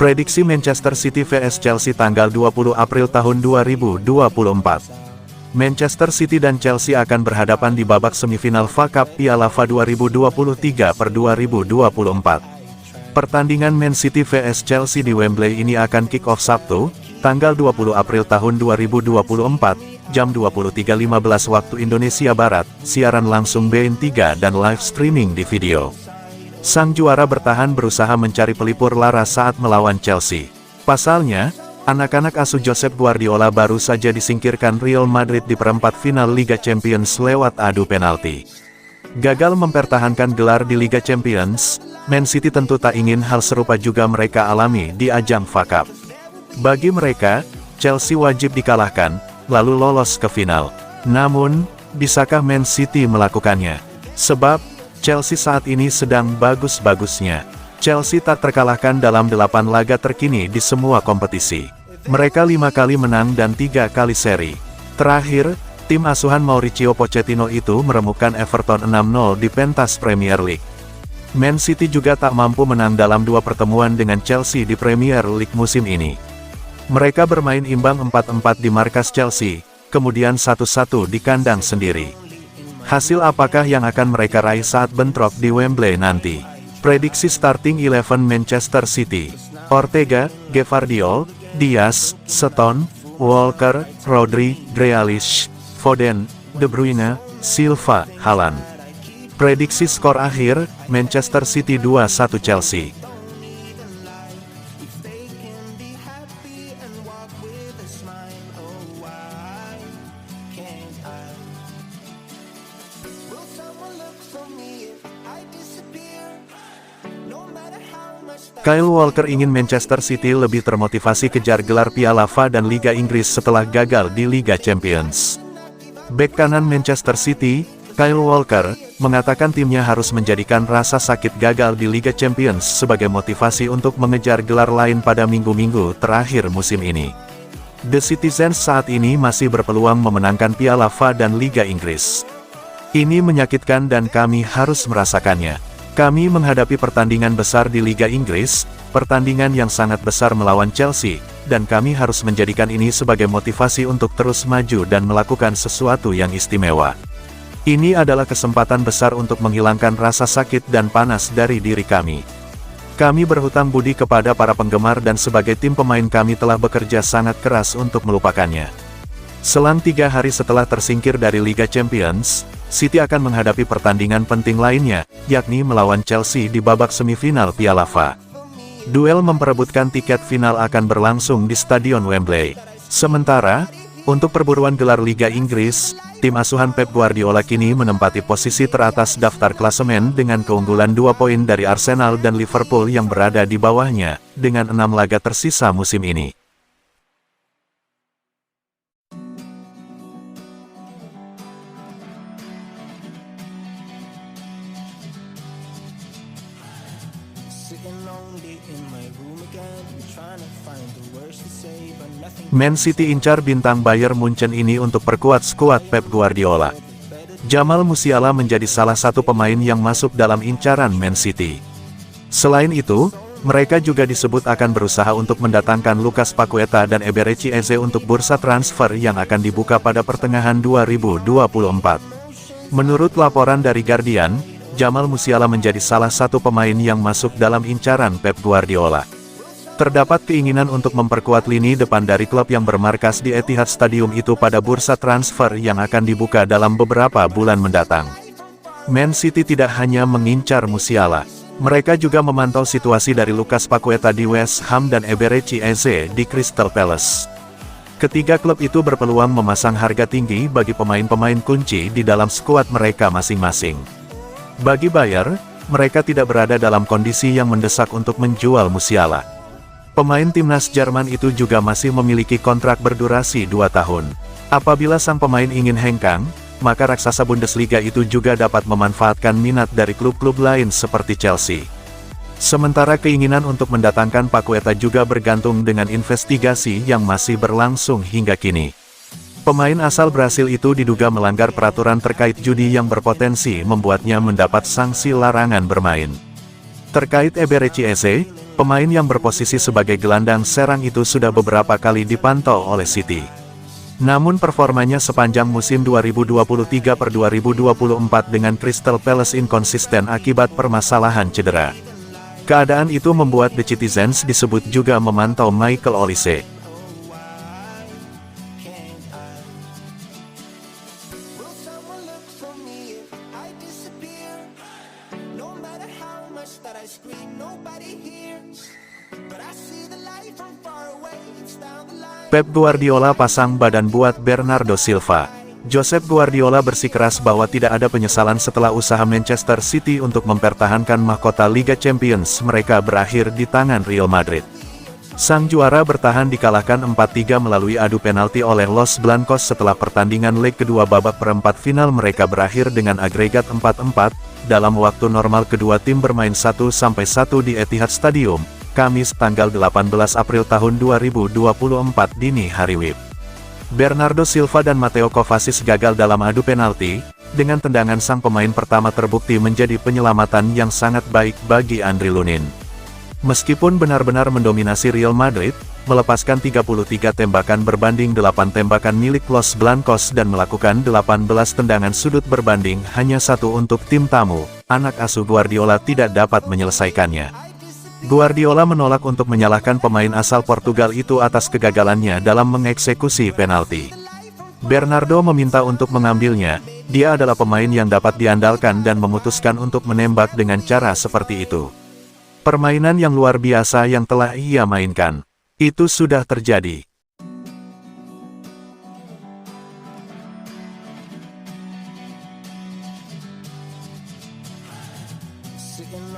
Prediksi Manchester City vs Chelsea tanggal 20 April tahun 2024. Manchester City dan Chelsea akan berhadapan di babak semifinal FA Cup Piala FA 2023/2024. Pertandingan Man City vs Chelsea di Wembley ini akan kick-off Sabtu, tanggal 20 April tahun 2024, jam 23.15 waktu Indonesia Barat, siaran langsung beIN3 dan live streaming di video. Sang juara bertahan berusaha mencari pelipur lara saat melawan Chelsea. Pasalnya, anak-anak asuh Josep Guardiola baru saja disingkirkan Real Madrid di perempat final Liga Champions lewat adu penalti. Gagal mempertahankan gelar di Liga Champions, Man City tentu tak ingin hal serupa juga mereka alami di ajang FA Cup. Bagi mereka, Chelsea wajib dikalahkan, lalu lolos ke final. Namun, bisakah Man City melakukannya? Sebab, Chelsea saat ini sedang bagus-bagusnya. Chelsea tak terkalahkan dalam 8 laga terkini di semua kompetisi. Mereka 5 kali menang dan 3 kali seri. Terakhir, tim asuhan Mauricio Pochettino itu meremukkan Everton 6-0 di pentas Premier League. Man City juga tak mampu menang dalam 2 pertemuan dengan Chelsea di Premier League musim ini. Mereka bermain imbang 4-4 di markas Chelsea, kemudian 1-1 di kandang sendiri. Hasil apakah yang akan mereka raih saat bentrok di Wembley nanti? Prediksi starting 11 Manchester City: Ortega, Gvardiol, Diaz, Stones, Walker, Rodri, Grealish, Foden, De Bruyne, Silva, Haaland. Prediksi skor akhir, Manchester City 2-1 Chelsea. Kyle Walker ingin Manchester City lebih termotivasi kejar gelar Piala FA dan Liga Inggris setelah gagal di Liga Champions. Bek kanan Manchester City, Kyle Walker, mengatakan timnya harus menjadikan rasa sakit gagal di Liga Champions sebagai motivasi untuk mengejar gelar lain pada minggu-minggu terakhir musim ini. The Citizens saat ini masih berpeluang memenangkan Piala FA dan Liga Inggris. Ini menyakitkan dan kami harus merasakannya. Kami menghadapi pertandingan besar di Liga Inggris, pertandingan yang sangat besar melawan Chelsea, dan kami harus menjadikan ini sebagai motivasi untuk terus maju dan melakukan sesuatu yang istimewa. Ini adalah kesempatan besar untuk menghilangkan rasa sakit dan panas dari diri kami. Kami berhutang budi kepada para penggemar dan sebagai tim pemain kami telah bekerja sangat keras untuk melupakannya. Selang 3 hari setelah tersingkir dari Liga Champions, City akan menghadapi pertandingan penting lainnya, yakni melawan Chelsea di babak semifinal Piala FA. Duel memperebutkan tiket final akan berlangsung di Stadion Wembley. Sementara, untuk perburuan gelar Liga Inggris, tim asuhan Pep Guardiola kini menempati posisi teratas daftar klasemen dengan keunggulan 2 poin dari Arsenal dan Liverpool yang berada di bawahnya, dengan 6 laga tersisa musim ini. Man City incar bintang Bayern Munchen ini untuk perkuat skuad Pep Guardiola. Jamal Musiala menjadi salah satu pemain yang masuk dalam incaran Man City. Selain itu, mereka juga disebut akan berusaha untuk mendatangkan Lucas Paqueta dan Eberechi Eze untuk bursa transfer yang akan dibuka pada pertengahan 2024. Menurut laporan dari Guardian, Jamal Musiala menjadi salah satu pemain yang masuk dalam incaran Pep Guardiola. Terdapat keinginan untuk memperkuat lini depan dari klub yang bermarkas di Etihad Stadium itu pada bursa transfer yang akan dibuka dalam beberapa bulan mendatang. Man City tidak hanya mengincar Musiala, mereka juga memantau situasi dari Lucas Paqueta di West Ham dan Eberechi Eze di Crystal Palace. Ketiga klub itu berpeluang memasang harga tinggi bagi pemain-pemain kunci di dalam skuad mereka masing-masing. Bagi Bayer, mereka tidak berada dalam kondisi yang mendesak untuk menjual Musiala. Pemain timnas Jerman itu juga masih memiliki kontrak berdurasi 2 tahun. Apabila sang pemain ingin hengkang, maka raksasa Bundesliga itu juga dapat memanfaatkan minat dari klub-klub lain seperti Chelsea. Sementara keinginan untuk mendatangkan Paqueta juga bergantung dengan investigasi yang masih berlangsung hingga kini. Pemain asal Brasil itu diduga melanggar peraturan terkait judi yang berpotensi membuatnya mendapat sanksi larangan bermain. Terkait Eberechi Eze, pemain yang berposisi sebagai gelandang serang itu sudah beberapa kali dipantau oleh City. Namun performanya sepanjang musim 2023-2024 dengan Crystal Palace inkonsisten akibat permasalahan cedera. Keadaan itu membuat The Citizens disebut juga memantau Michael Olise. Pep Guardiola pasang badan buat Bernardo Silva. Josep Guardiola bersikeras bahwa tidak ada penyesalan setelah usaha Manchester City untuk mempertahankan mahkota Liga Champions mereka berakhir di tangan Real Madrid. Sang juara bertahan dikalahkan 4-3 melalui adu penalti oleh Los Blancos setelah pertandingan leg kedua babak perempat final mereka berakhir dengan agregat 4-4, dalam waktu normal kedua tim bermain 1-1 di Etihad Stadium, Kamis tanggal 18 April tahun 2024 dini hari WIB. Bernardo Silva dan Mateo Kovacic gagal dalam adu penalti, dengan tendangan sang pemain pertama terbukti menjadi penyelamatan yang sangat baik bagi Andriy Lunin. Meskipun benar-benar mendominasi Real Madrid, melepaskan 33 tembakan berbanding 8 tembakan milik Los Blancos dan melakukan 18 tendangan sudut berbanding hanya 1 untuk tim tamu, anak asuh Guardiola tidak dapat menyelesaikannya. Guardiola menolak untuk menyalahkan pemain asal Portugal itu atas kegagalannya dalam mengeksekusi penalti. Bernardo meminta untuk mengambilnya, dia adalah pemain yang dapat diandalkan dan memutuskan untuk menembak dengan cara seperti itu. Permainan yang luar biasa yang telah ia mainkan. Itu sudah terjadi.